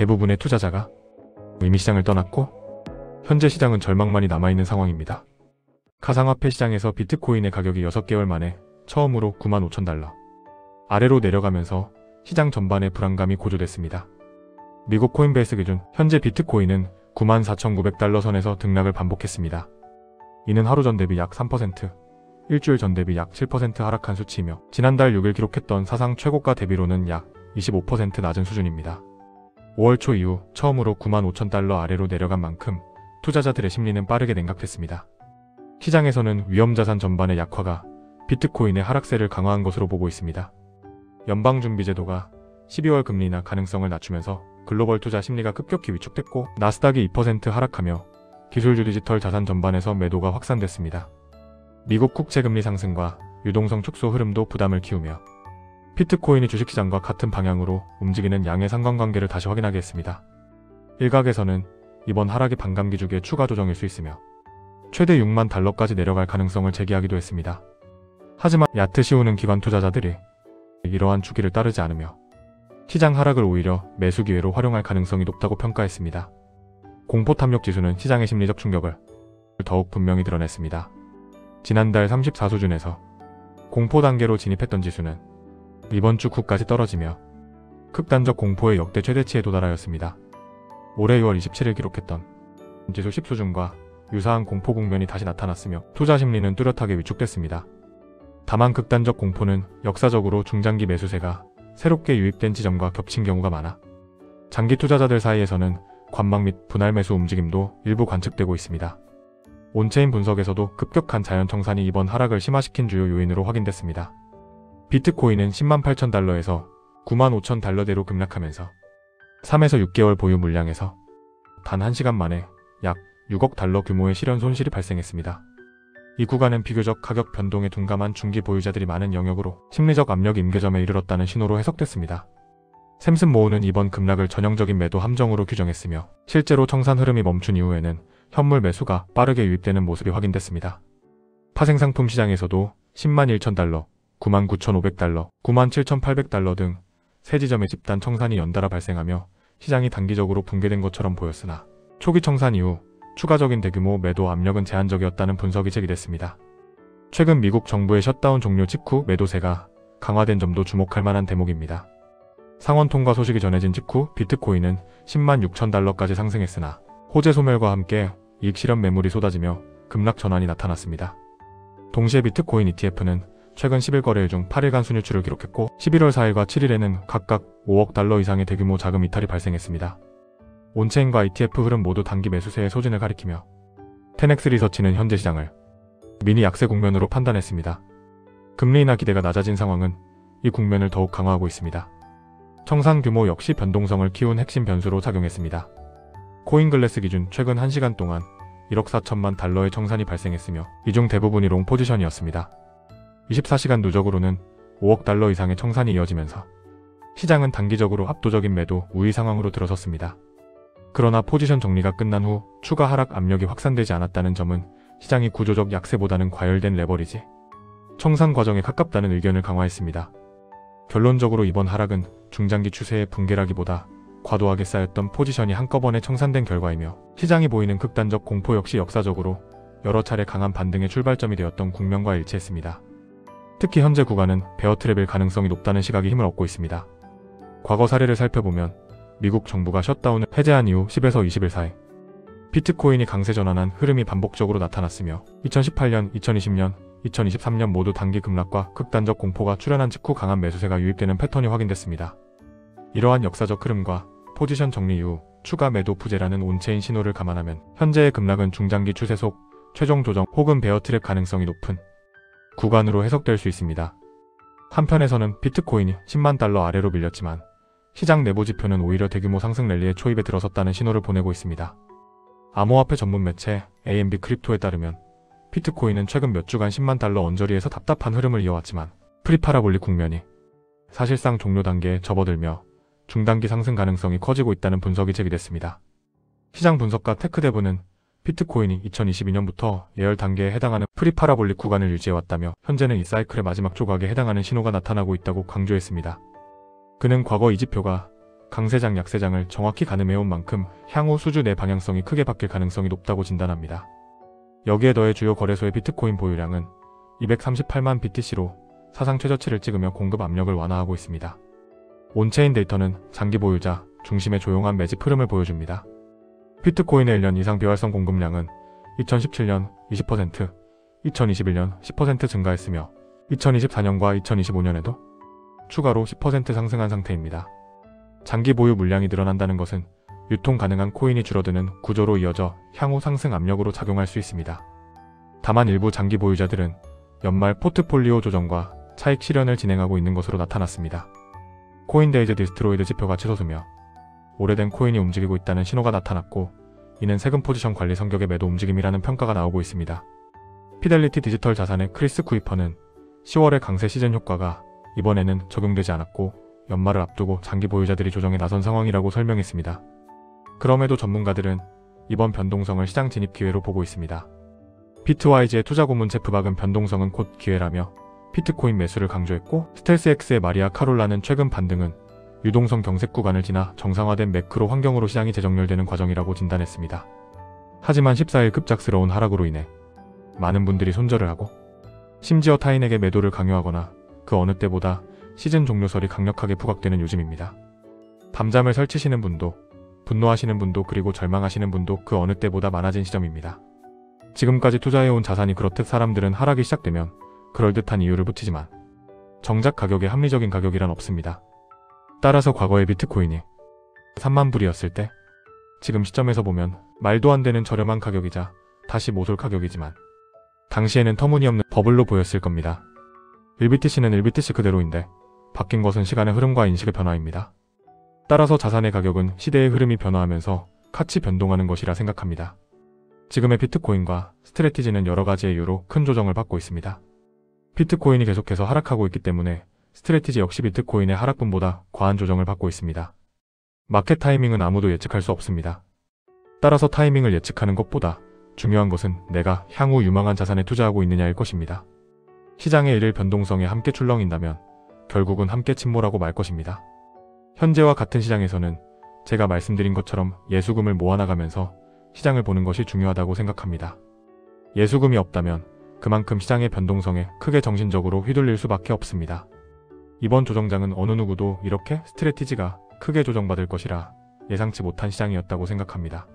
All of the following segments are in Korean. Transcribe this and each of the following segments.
대부분의 투자자가 이미 시장을 떠났고 현재 시장은 절망만이 남아있는 상황입니다. 가상화폐 시장에서 비트코인의 가격이 6개월 만에 처음으로 95,000달러 아래로 내려가면서 시장 전반의 불안감이 고조됐습니다. 미국 코인베이스 기준 현재 비트코인은 94,900달러 선에서 등락을 반복했습니다. 이는 하루 전 대비 약 3%, 일주일 전 대비 약 7% 하락한 수치이며 지난달 6일 기록했던 사상 최고가 대비로는 약 25% 낮은 수준입니다. 5월 초 이후 처음으로 95,000달러 아래로 내려간 만큼 투자자들의 심리는 빠르게 냉각됐습니다. 시장에서는 위험자산 전반의 약화가 비트코인의 하락세를 강화한 것으로 보고 있습니다. 연방준비제도가 12월 금리 인하 가능성을 낮추면서 글로벌 투자 심리가 급격히 위축됐고 나스닥이 2% 하락하며 기술주 디지털 자산 전반에서 매도가 확산됐습니다. 미국 국채금리 상승과 유동성 축소 흐름도 부담을 키우며 비트코인이 주식시장과 같은 방향으로 움직이는 양의 상관관계를 다시 확인하게 했습니다. 일각에서는 이번 하락이 반감기 주기의 추가 조정일 수 있으며 최대 6만 달러까지 내려갈 가능성을 제기하기도 했습니다. 하지만 얕트 씌우는 기관 투자자들이 이러한 주기를 따르지 않으며 시장 하락을 오히려 매수 기회로 활용할 가능성이 높다고 평가했습니다. 공포 탐욕 지수는 시장의 심리적 충격을 더욱 분명히 드러냈습니다. 지난달 34 수준에서 공포 단계로 진입했던 지수는 이번 주 9까지 떨어지며 극단적 공포의 역대 최대치에 도달하였습니다. 올해 6월 27일 기록했던 지수 10 수준과 유사한 공포 국면이 다시 나타났으며 투자 심리는 뚜렷하게 위축됐습니다. 다만 극단적 공포는 역사적으로 중장기 매수세가 새롭게 유입된 지점과 겹친 경우가 많아 장기 투자자들 사이에서는 관망 및 분할 매수 움직임도 일부 관측되고 있습니다. 온체인 분석에서도 급격한 자연 청산이 이번 하락을 심화시킨 주요 요인으로 확인됐습니다. 비트코인은 108,000달러에서 95,000달러대로 급락하면서 3에서 6개월 보유 물량에서 단 1시간 만에 약 6억 달러 규모의 실현 손실이 발생했습니다. 이 구간은 비교적 가격 변동에 둔감한 중기 보유자들이 많은 영역으로 심리적 압력이 임계점에 이르렀다는 신호로 해석됐습니다. 샘슨 모어는 이번 급락을 전형적인 매도 함정으로 규정했으며 실제로 청산 흐름이 멈춘 이후에는 현물 매수가 빠르게 유입되는 모습이 확인됐습니다. 파생상품 시장에서도 101,000달러, 99,500달러, 97,800달러 등 세 지점의 집단 청산이 연달아 발생하며 시장이 단기적으로 붕괴된 것처럼 보였으나 초기 청산 이후 추가적인 대규모 매도 압력은 제한적이었다는 분석이 제기됐습니다. 최근 미국 정부의 셧다운 종료 직후 매도세가 강화된 점도 주목할 만한 대목입니다. 상원 통과 소식이 전해진 직후 비트코인은 106,000달러까지 상승했으나 호재 소멸과 함께 이익 실현 매물이 쏟아지며 급락 전환이 나타났습니다. 동시에 비트코인 ETF는 최근 10일 거래일 중 8일간 순유출을 기록했고 11월 4일과 7일에는 각각 5억 달러 이상의 대규모 자금 이탈이 발생했습니다. 온체인과 ETF 흐름 모두 단기 매수세의 소진을 가리키며 테넥스 리서치는 현재 시장을 미니 약세 국면으로 판단했습니다. 금리 인하 기대가 낮아진 상황은 이 국면을 더욱 강화하고 있습니다. 청산 규모 역시 변동성을 키운 핵심 변수로 작용했습니다. 코인글래스 기준 최근 1시간 동안 1억 4천만 달러의 청산이 발생했으며 이 중 대부분이 롱 포지션이었습니다. 24시간 누적으로는 5억 달러 이상의 청산이 이어지면서 시장은 단기적으로 압도적인 매도 우위 상황으로 들어섰습니다. 그러나 포지션 정리가 끝난 후 추가 하락 압력이 확산되지 않았다는 점은 시장이 구조적 약세보다는 과열된 레버리지 청산 과정에 가깝다는 의견을 강화했습니다. 결론적으로 이번 하락은 중장기 추세의 붕괴라기보다 과도하게 쌓였던 포지션이 한꺼번에 청산된 결과이며 시장이 보이는 극단적 공포 역시 역사적으로 여러 차례 강한 반등의 출발점이 되었던 국면과 일치했습니다. 특히 현재 구간은 베어트랩일 가능성이 높다는 시각이 힘을 얻고 있습니다. 과거 사례를 살펴보면 미국 정부가 셧다운을 해제한 이후 10에서 20일 사이 비트코인이 강세 전환한 흐름이 반복적으로 나타났으며 2018년, 2020년, 2023년 모두 단기 급락과 극단적 공포가 출현한 직후 강한 매수세가 유입되는 패턴이 확인됐습니다. 이러한 역사적 흐름과 포지션 정리 이후 추가 매도 부재라는 온체인 신호를 감안하면 현재의 급락은 중장기 추세 속 최종 조정 혹은 베어트랩 가능성이 높은 구간으로 해석될 수 있습니다. 한편에서는 비트코인이 10만 달러 아래로 밀렸지만 시장 내부 지표는 오히려 대규모 상승 랠리의 초입에 들어섰다는 신호를 보내고 있습니다. 암호화폐 전문 매체 AMB 크립토에 따르면 비트코인은 최근 몇 주간 10만 달러 언저리에서 답답한 흐름을 이어왔지만 프리파라볼릭 국면이 사실상 종료 단계에 접어들며 중단기 상승 가능성이 커지고 있다는 분석이 제기됐습니다. 시장 분석가 테크데브는 비트코인이 2022년부터 예열 단계에 해당하는 프리파라볼릭 구간을 유지해왔다며 현재는 이 사이클의 마지막 조각에 해당하는 신호가 나타나고 있다고 강조했습니다. 그는 과거 이 지표가 강세장, 약세장을 정확히 가늠해온 만큼 향후 수주 내 방향성이 크게 바뀔 가능성이 높다고 진단합니다. 여기에 더해 주요 거래소의 비트코인 보유량은 238만 BTC로 사상 최저치를 찍으며 공급 압력을 완화하고 있습니다. 온체인 데이터는 장기 보유자 중심의 조용한 매집 흐름을 보여줍니다. 비트코인의 1년 이상 비활성 공급량은 2017년 20%, 2021년 10% 증가했으며 2024년과 2025년에도 추가로 10% 상승한 상태입니다. 장기 보유 물량이 늘어난다는 것은 유통 가능한 코인이 줄어드는 구조로 이어져 향후 상승 압력으로 작용할 수 있습니다. 다만 일부 장기 보유자들은 연말 포트폴리오 조정과 차익 실현을 진행하고 있는 것으로 나타났습니다. 코인데이즈 디스트로이드 지표가 치솟으며 오래된 코인이 움직이고 있다는 신호가 나타났고, 이는 세금 포지션 관리 성격의 매도 움직임이라는 평가가 나오고 있습니다. 피델리티 디지털 자산의 크리스 쿠이퍼는 10월의 강세 시즌 효과가 이번에는 적용되지 않았고 연말을 앞두고 장기 보유자들이 조정에 나선 상황이라고 설명했습니다. 그럼에도 전문가들은 이번 변동성을 시장 진입 기회로 보고 있습니다. 비트와이즈의 투자 고문 제프 박은 변동성은 곧 기회라며 비트코인 매수를 강조했고, 스텔스X의 마리아 카롤라는 최근 반등은 유동성 경색 구간을 지나 정상화된 매크로 환경으로 시장이 재정렬되는 과정이라고 진단했습니다. 하지만 14일 급작스러운 하락으로 인해 많은 분들이 손절을 하고 심지어 타인에게 매도를 강요하거나 그 어느 때보다 시즌 종료설이 강력하게 부각되는 요즘입니다. 밤잠을 설치시는 분도, 분노하시는 분도, 그리고 절망하시는 분도 그 어느 때보다 많아진 시점입니다. 지금까지 투자해온 자산이 그렇듯 사람들은 하락이 시작되면 그럴듯한 이유를 붙이지만 정작 가격의 합리적인 가격이란 없습니다. 따라서 과거의 비트코인이 3만 불이었을 때 지금 시점에서 보면 말도 안 되는 저렴한 가격이자 다시 모쏠 가격이지만 당시에는 터무니없는 버블로 보였을 겁니다. 1BTC는 1BTC 그대로인데 바뀐 것은 시간의 흐름과 인식의 변화입니다. 따라서 자산의 가격은 시대의 흐름이 변화하면서 같이 변동하는 것이라 생각합니다. 지금의 비트코인과 스트래티지는 여러 가지의 이유로 큰 조정을 받고 있습니다. 비트코인이 계속해서 하락하고 있기 때문에 스트래티지 역시 비트코인의 하락분보다 과한 조정을 받고 있습니다. 마켓 타이밍은 아무도 예측할 수 없습니다. 따라서 타이밍을 예측하는 것보다 중요한 것은 내가 향후 유망한 자산에 투자하고 있느냐일 것입니다. 시장의 일일 변동성에 함께 출렁인다면 결국은 함께 침몰하고 말 것입니다. 현재와 같은 시장에서는 제가 말씀드린 것처럼 예수금을 모아나가면서 시장을 보는 것이 중요하다고 생각합니다. 예수금이 없다면 그만큼 시장의 변동성에 크게 정신적으로 휘둘릴 수밖에 없습니다. 이번 조정장은 어느 누구도 이렇게 스트래티지가 크게 조정받을 것이라 예상치 못한 시장이었다고 생각합니다.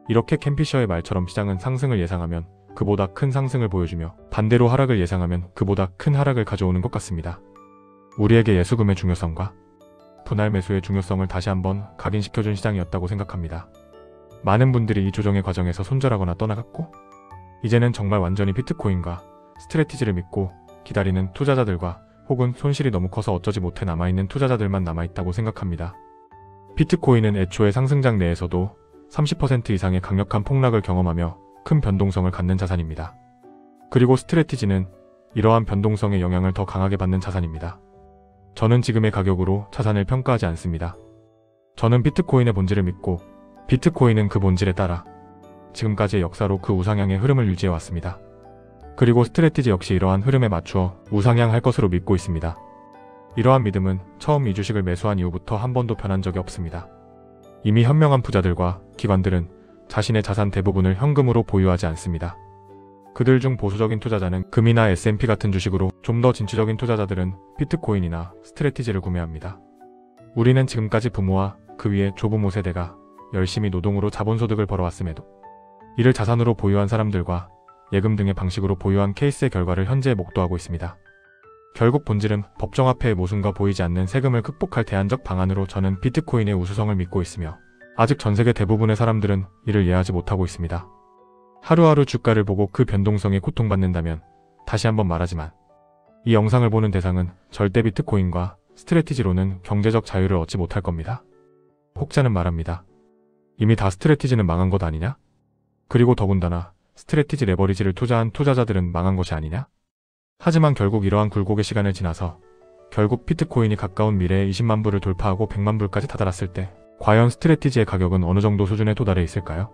이렇게 캠피셔의 말처럼 시장은 상승을 예상하면 그보다 큰 상승을 보여주며 반대로 하락을 예상하면 그보다 큰 하락을 가져오는 것 같습니다. 우리에게 예수금의 중요성과 분할 매수의 중요성을 다시 한번 각인시켜준 시장이었다고 생각합니다. 많은 분들이 이 조정의 과정에서 손절하거나 떠나갔고, 이제는 정말 완전히 비트코인과 스트래티지를 믿고 기다리는 투자자들과 혹은 손실이 너무 커서 어쩌지 못해 남아있는 투자자들만 남아있다고 생각합니다. 비트코인은 애초에 상승장 내에서도 30% 이상의 강력한 폭락을 경험하며 큰 변동성을 갖는 자산입니다. 그리고 스트래티지는 이러한 변동성의 영향을 더 강하게 받는 자산입니다. 저는 지금의 가격으로 자산을 평가하지 않습니다. 저는 비트코인의 본질을 믿고 비트코인은 그 본질에 따라 지금까지의 역사로 그 우상향의 흐름을 유지해왔습니다. 그리고 스트래티지 역시 이러한 흐름에 맞추어 우상향할 것으로 믿고 있습니다. 이러한 믿음은 처음 이 주식을 매수한 이후부터 한 번도 변한 적이 없습니다. 이미 현명한 부자들과 기관들은 자신의 자산 대부분을 현금으로 보유하지 않습니다. 그들 중 보수적인 투자자는 금이나 S&P 같은 주식으로, 좀 더 진취적인 투자자들은 비트코인이나 스트래티지를 구매합니다. 우리는 지금까지 부모와 그 위에 조부모 세대가 열심히 노동으로 자본소득을 벌어왔음에도 이를 자산으로 보유한 사람들과 예금 등의 방식으로 보유한 케이스의 결과를 현재 목도하고 있습니다. 결국 본질은 법정화폐의 모순과 보이지 않는 세금을 극복할 대안적 방안으로 저는 비트코인의 우수성을 믿고 있으며 아직 전세계 대부분의 사람들은 이를 이해하지 못하고 있습니다. 하루하루 주가를 보고 그 변동성에 고통받는다면 다시 한번 말하지만 이 영상을 보는 대상은 절대 비트코인과 스트래티지로는 경제적 자유를 얻지 못할 겁니다. 혹자는 말합니다. 이미 다 스트래티지는 망한 것 아니냐? 그리고 더군다나 스트래티지 레버리지를 투자한 투자자들은 망한 것이 아니냐? 하지만 결국 이러한 굴곡의 시간을 지나서 결국 비트코인이 가까운 미래에 20만 불을 돌파하고 100만 불까지 다다랐을 때 과연 스트래티지의 가격은 어느 정도 수준에 도달해 있을까요?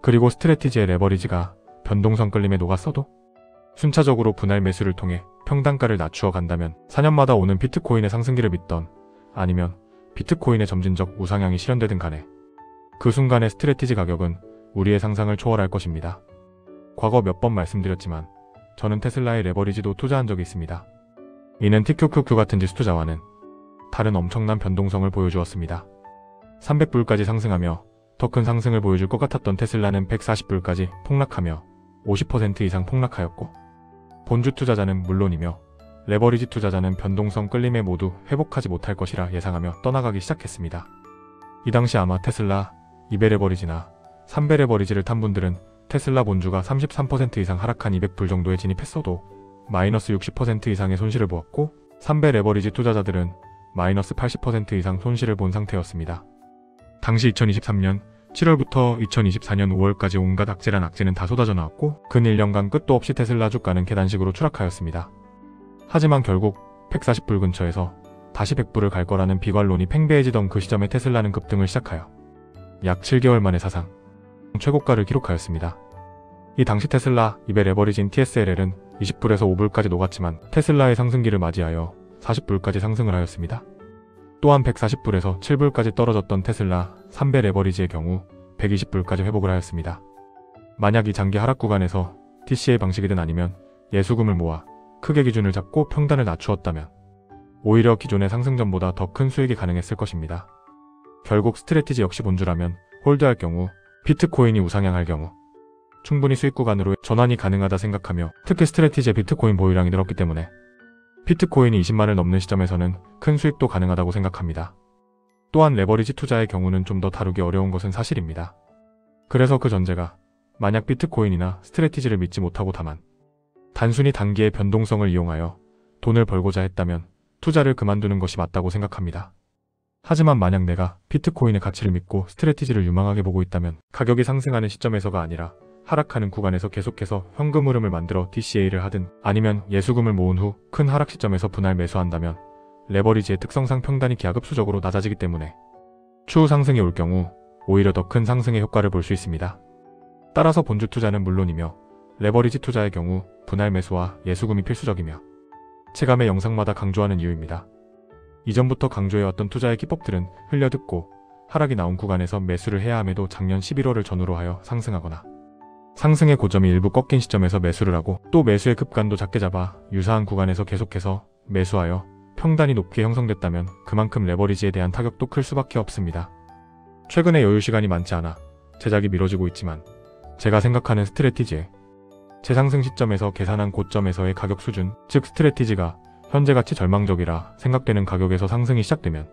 그리고 스트래티지의 레버리지가 변동성 끌림에 녹았어도 순차적으로 분할 매수를 통해 평단가를 낮추어 간다면 4년마다 오는 비트코인의 상승기를 믿던, 아니면 비트코인의 점진적 우상향이 실현되든 간에 그 순간의 스트래티지 가격은 우리의 상상을 초월할 것입니다. 과거 몇 번 말씀드렸지만 저는 테슬라의 레버리지도 투자한 적이 있습니다. 이는 TQQQ 같은 지수 투자와는 다른 엄청난 변동성을 보여주었습니다. 300불까지 상승하며 더 큰 상승을 보여줄 것 같았던 테슬라는 140불까지 폭락하며 50% 이상 폭락하였고, 본주 투자자는 물론이며 레버리지 투자자는 변동성 끌림에 모두 회복하지 못할 것이라 예상하며 떠나가기 시작했습니다. 이 당시 아마 테슬라 2배 레버리지나 3배 레버리지를 탄 분들은 테슬라 본주가 33% 이상 하락한 200불 정도에 진입했어도 마이너스 60% 이상의 손실을 보았고, 3배 레버리지 투자자들은 마이너스 80% 이상 손실을 본 상태였습니다. 당시 2023년 7월부터 2024년 5월까지 온갖 악재란 악재는 다 쏟아져 나왔고, 근 1년간 끝도 없이 테슬라 주가는 계단식으로 추락하였습니다. 하지만 결국 140불 근처에서 다시 100불을 갈 거라는 비관론이 팽배해지던 그 시점에 테슬라는 급등을 시작하여 약 7개월 만에 사상 최고가를 기록하였습니다. 이 당시 테슬라 2배 레버리지인 TSLL은 20불에서 5불까지 녹았지만 테슬라의 상승기를 맞이하여 40불까지 상승을 하였습니다. 또한 140불에서 7불까지 떨어졌던 테슬라 3배 레버리지의 경우 120불까지 회복을 하였습니다. 만약 이 장기 하락 구간에서 DCA 방식이든 아니면 예수금을 모아 크게 기준을 잡고 평단을 낮추었다면 오히려 기존의 상승전보다 더 큰 수익이 가능했을 것입니다. 결국 스트래티지 역시 본주라면 홀드할 경우, 비트코인이 우상향할 경우 충분히 수익 구간으로 전환이 가능하다 생각하며, 특히 스트래티지의 비트코인 보유량이 늘었기 때문에 비트코인이 20만을 넘는 시점에서는 큰 수익도 가능하다고 생각합니다. 또한 레버리지 투자의 경우는 좀 더 다루기 어려운 것은 사실입니다. 그래서 그 전제가 만약 비트코인이나 스트래티지를 믿지 못하고 다만 단순히 단기의 변동성을 이용하여 돈을 벌고자 했다면 투자를 그만두는 것이 맞다고 생각합니다. 하지만 만약 내가 비트코인의 가치를 믿고 스트래티지를 유망하게 보고 있다면 가격이 상승하는 시점에서가 아니라 하락하는 구간에서 계속해서 현금 흐름을 만들어 DCA를 하든 아니면 예수금을 모은 후 큰 하락 시점에서 분할 매수한다면 레버리지의 특성상 평단이 기하급수적으로 낮아지기 때문에 추후 상승이 올 경우 오히려 더 큰 상승의 효과를 볼 수 있습니다. 따라서 본주 투자는 물론이며 레버리지 투자의 경우 분할 매수와 예수금이 필수적이며 체감의 영상마다 강조하는 이유입니다. 이전부터 강조해왔던 투자의 기법들은 흘려듣고 하락이 나온 구간에서 매수를 해야 함에도 작년 11월을 전후로 하여 상승하거나 상승의 고점이 일부 꺾인 시점에서 매수를 하고, 또 매수의 급간도 작게 잡아 유사한 구간에서 계속해서 매수하여 평단이 높게 형성됐다면 그만큼 레버리지에 대한 타격도 클 수밖에 없습니다. 최근에 여유 시간이 많지 않아 제작이 미뤄지고 있지만 제가 생각하는 스트래티지의 재상승 시점에서 계산한 고점에서의 가격 수준, 즉 스트래티지가 현재 가치 절망적이라 생각되는 가격에서 상승이 시작되면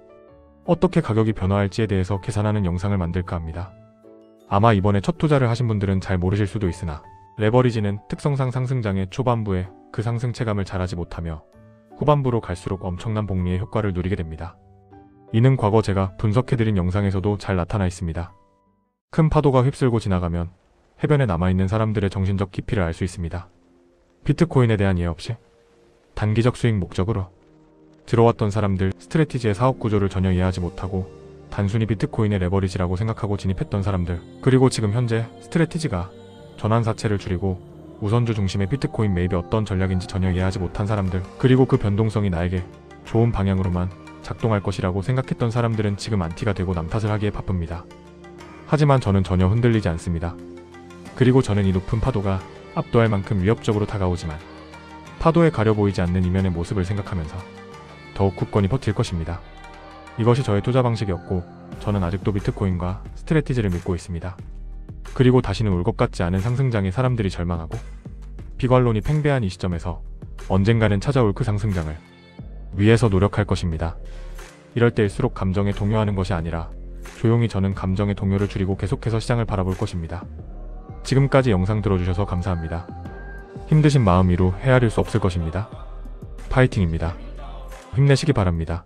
어떻게 가격이 변화할지에 대해서 계산하는 영상을 만들까 합니다. 아마 이번에 첫 투자를 하신 분들은 잘 모르실 수도 있으나 레버리지는 특성상 상승장의 초반부에 그 상승 체감을 잘하지 못하며 후반부로 갈수록 엄청난 복리의 효과를 누리게 됩니다. 이는 과거 제가 분석해드린 영상에서도 잘 나타나 있습니다. 큰 파도가 휩쓸고 지나가면 해변에 남아있는 사람들의 정신적 깊이를 알 수 있습니다. 비트코인에 대한 이해 없이 단기적 수익 목적으로 들어왔던 사람들, 스트래티지의 사업 구조를 전혀 이해하지 못하고 단순히 비트코인의 레버리지라고 생각하고 진입했던 사람들, 그리고 지금 현재 스트래티지가 전환사채를 줄이고 우선주 중심의 비트코인 매입이 어떤 전략인지 전혀 이해하지 못한 사람들, 그리고 그 변동성이 나에게 좋은 방향으로만 작동할 것이라고 생각했던 사람들은 지금 안티가 되고 남 탓을 하기에 바쁩니다. 하지만 저는 전혀 흔들리지 않습니다. 그리고 저는 이 높은 파도가 압도할 만큼 위협적으로 다가오지만 파도에 가려 보이지 않는 이면의 모습을 생각하면서 더욱 굳건히 버틸 것입니다. 이것이 저의 투자 방식이었고, 저는 아직도 비트코인과 스트래티지를 믿고 있습니다. 그리고 다시는 올 것 같지 않은 상승장에 사람들이 절망하고 비관론이 팽배한 이 시점에서 언젠가는 찾아올 그 상승장을 위해서 노력할 것입니다. 이럴 때일수록 감정에 동요하는 것이 아니라 조용히 저는 감정의 동요를 줄이고 계속해서 시장을 바라볼 것입니다. 지금까지 영상 들어주셔서 감사합니다. 힘드신 마음 위로 헤아릴 수 없을 것입니다. 파이팅입니다. 힘내시기 바랍니다.